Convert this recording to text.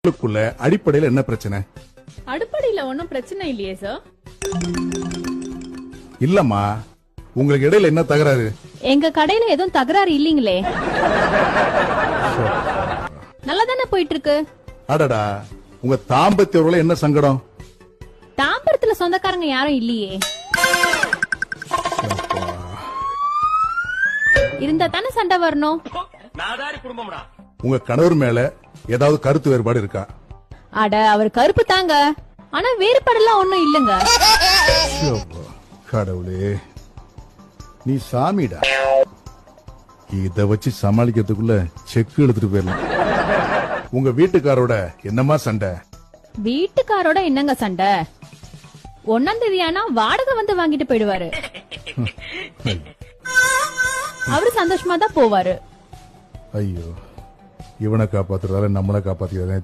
உங்களுக்குள்ள அடிப்படையில என்ன பிரச்சனை? அடிப்படையில ஒன்னும் பிரச்சனை இல்லையே சார். இல்லம்மா, உங்களுக்கு இடையில என்ன தகராறு? எங்க கடையில எதுவும் தகராறு இல்லீங்களே. நல்லா தானே போயிட்டு இருக்கு. அடடா, உங்க தாம்பத்திய உறவுல என்ன சங்கடம்? தாம்பரத்துல சொந்தக்காரங்க யாரும் இல்லையே. இருந்தா தானே சண்டை வரணும். உங்க கணவர் மேல ஏதாவது கருத்து வேறுபாடு இருக்கா? அட, அவர் கருப்பு தாங்க, ஆனா வேறுபாடெல்லாம் ஒண்ணும் இல்லங்க. கடவுளே, நீ சாமிடா. இத வச்சு சமாளிக்கிறதுக்குள்ள செக் எடுத்துட்டு போயிடலாம். உங்க வீட்டுக்காரோட என்னமா சண்டை? வீட்டுக்காரோட என்னங்க சண்டை? 1ஆம் தேதி ஆனா வாடகை வந்து வாங்கிட்டு போயிடுவாரு. அவரு சந்தோஷமா தான் போவாரு. ஐயோ, இவனை காப்பாத்துறதால நம்மளை காப்பாத்திக்கிறதே